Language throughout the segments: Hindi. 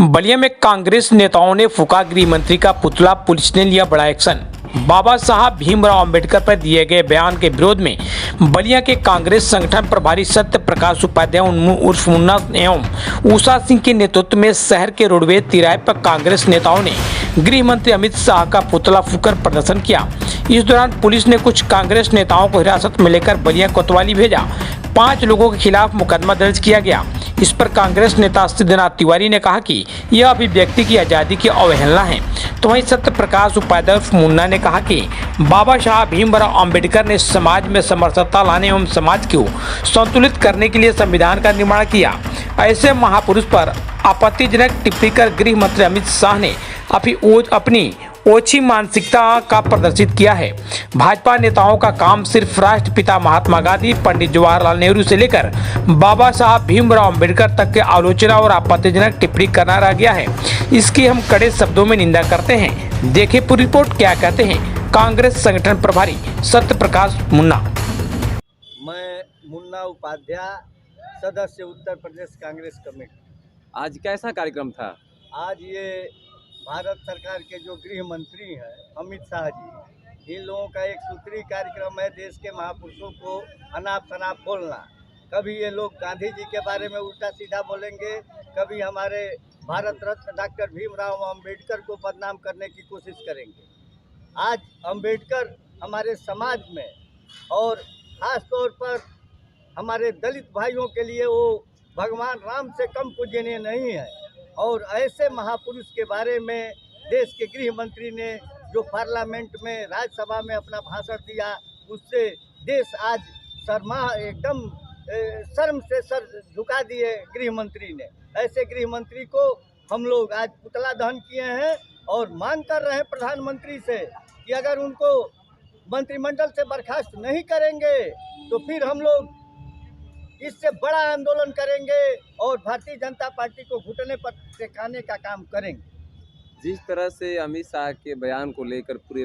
बलिया में कांग्रेस नेताओं ने फूका गृह मंत्री का पुतला, पुलिस ने लिया बड़ा एक्शन। बाबा साहब भीमराव अंबेडकर पर दिए गए बयान के विरोध में बलिया के कांग्रेस संगठन प्रभारी सत्य प्रकाश उपाध्याय उर्फ मुन्ना एवं उषा सिंह के नेतृत्व में शहर के रोडवेज तिराहे पर कांग्रेस नेताओं ने गृह मंत्री अमित शाह का पुतला फूंककर प्रदर्शन किया। इस दौरान पुलिस ने कुछ कांग्रेस नेताओं को हिरासत में लेकर बलिया कोतवाली भेजा। 5 लोगों के खिलाफ मुकदमा दर्ज किया गया। इस पर कांग्रेस नेता सिद्धनाथ तिवारी ने कहा कि यह अभिव्यक्ति की आज़ादी की अवहेलना है। तो वहीं सत्य प्रकाश उपाध्याय मुन्ना ने कहा कि बाबा साहब भीमराव अंबेडकर ने समाज में समरसता लाने एवं समाज को संतुलित करने के लिए संविधान का निर्माण किया। ऐसे महापुरुष पर आपत्तिजनक टिप्पणी कर गृह मंत्री अमित शाह ने अपनी ओछी मानसिकता का प्रदर्शित किया है। भाजपा नेताओं का काम सिर्फ राष्ट्रपिता महात्मा गांधी, पंडित जवाहरलाल नेहरू से लेकर बाबा साहब भीमराव अंबेडकर तक के आलोचना और आपत्तिजनक टिप्पणी करना रह गया है। इसकी हम कड़े शब्दों में निंदा करते हैं। देखिए पूरी रिपोर्ट क्या कहते हैं कांग्रेस संगठन प्रभारी सत्य प्रकाश मुन्ना। मैं मुन्ना उपाध्याय, सदस्य उत्तर प्रदेश कांग्रेस कमेटी। आज कैसा कार्यक्रम था? आज ये भारत सरकार के जो गृह मंत्री हैं अमित शाह जी, इन लोगों का एक सूत्री कार्यक्रम है देश के महापुरुषों को अनाप शनाप बोलना। कभी ये लोग गांधी जी के बारे में उल्टा सीधा बोलेंगे, कभी हमारे भारत रत्न डॉक्टर भीमराव अंबेडकर को बदनाम करने की कोशिश करेंगे। आज अंबेडकर हमारे समाज में और ख़ास तौर पर हमारे दलित भाइयों के लिए वो भगवान राम से कम पूजनीय नहीं है। और ऐसे महापुरुष के बारे में देश के गृह मंत्री ने जो पार्लियामेंट में, राज्यसभा में अपना भाषण दिया, उससे देश आज एकदम शर्म से सर झुका दिए गृह मंत्री ने। ऐसे गृह मंत्री को हम लोग आज पुतला दहन किए हैं और मांग कर रहे हैं प्रधानमंत्री से कि अगर उनको मंत्रिमंडल से बर्खास्त नहीं करेंगे तो फिर हम लोग इससे बड़ा आंदोलन करेंगे और भारतीय जनता पार्टी को घुटने पर टेकाने का काम करेंगे। जिस तरह से अमित शाह के बयान को लेकर पूरे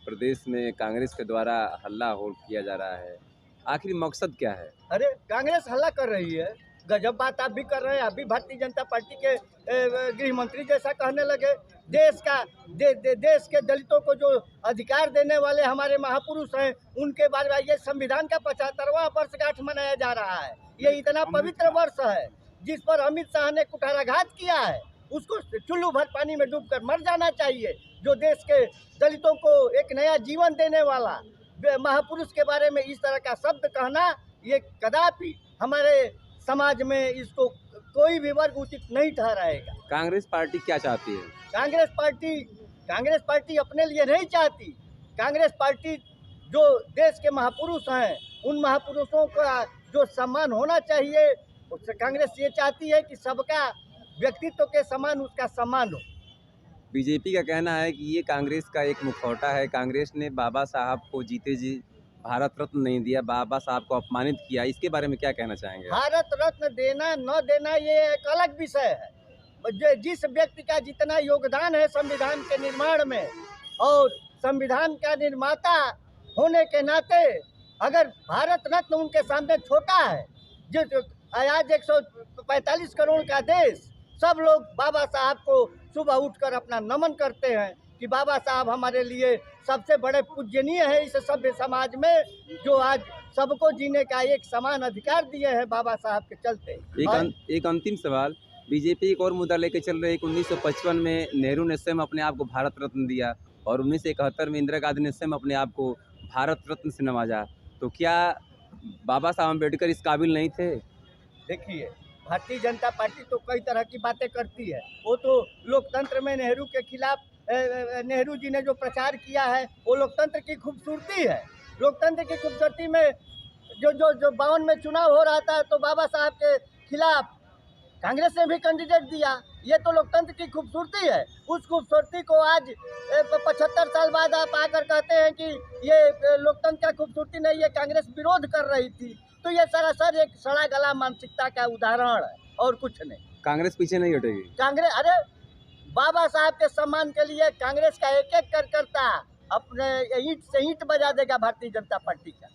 प्रदेश में कांग्रेस के द्वारा हल्ला होल किया जा रहा है, आखिर मकसद क्या है? अरे कांग्रेस हल्ला कर रही है, गजब बात आप भी कर रहे हैं। अभी भारतीय जनता पार्टी के गृह मंत्री जैसा कहने लगे। देश के दलितों को जो अधिकार देने वाले हमारे महापुरुष हैं, उनके बारे में ये संविधान का 75वां वर्षगांठ मनाया जा रहा है। ये इतना पवित्र वर्ष है जिस पर अमित शाह ने कुठाराघात किया है, उसको चुल्लू भर पानी में डूबकर मर जाना चाहिए। जो देश के दलितों को एक नया जीवन देने वाला महापुरुष के बारे में इस तरह का शब्द कहना, ये कदापि हमारे समाज में इसको कोई भी वर्ग उचित नहीं ठहराएगा। कांग्रेस पार्टी क्या चाहती है? कांग्रेस पार्टी अपने लिए नहीं चाहती। कांग्रेस पार्टी जो देश के महापुरुष हैं, उन महापुरुषों का जो सम्मान होना चाहिए, उससे कांग्रेस ये चाहती है कि सबका व्यक्तित्व के समान उसका सम्मान हो। बीजेपी का कहना है कि ये कांग्रेस का एक मुखौटा है। कांग्रेस ने बाबा साहब को जीते जी भारत रत्न नहीं दिया, बाबा साहब को अपमानित किया। इसके बारे में क्या कहना चाहेंगे? भारत रत्न देना न देना ये एक अलग विषय है। जिस व्यक्ति का जितना योगदान है संविधान के निर्माण में, और संविधान का निर्माता होने के नाते अगर भारत रत्न उनके सामने छोटा है, जो आज 145 करोड़ का देश, सब लोग बाबा साहब को सुबह उठकर अपना नमन करते हैं कि बाबा साहब हमारे लिए सबसे बड़े पूजनीय है इस सभ्य समाज में, जो आज सबको जीने का एक समान अधिकार दिए हैं बाबा साहब के चलते। एक अंतिम सवाल, बीजेपी एक और मुद्दा लेकर चल रही है कि 1955 में नेहरू ने स्वयं अपने आप को भारत रत्न दिया और 1971 में इंदिरा गांधी ने स्वयं अपने आप को भारत रत्न से नवाजा। तो क्या बाबा साहब अम्बेडकर इस काबिल नहीं थे? देखिए, भारतीय जनता पार्टी तो कई तरह की बातें करती है। वो तो लोकतंत्र में नेहरू के खिलाफ नेहरू जी ने जो प्रचार किया है वो लोकतंत्र की खूबसूरती है। लोकतंत्र की खूबसूरती में जो 52 में चुनाव हो रहा था तो बाबा साहब के खिलाफ कांग्रेस ने भी कैंडिडेट दिया। ये तो लोकतंत्र की खूबसूरती है। उस खूबसूरती को आज 75 साल बाद आप आकर कहते हैं कि ये लोकतंत्र का खूबसूरती नहीं, ये कांग्रेस विरोध कर रही थी। तो ये सरासर एक सड़ा गला मानसिकता का उदाहरण है और कुछ नहीं। कांग्रेस पीछे नहीं हटेगी। कांग्रेस, अरे बाबा साहब के सम्मान के लिए कांग्रेस का एक एक कार्यकर्ता अपने ईंट से ईंट बजा देगा भारतीय जनता पार्टी का।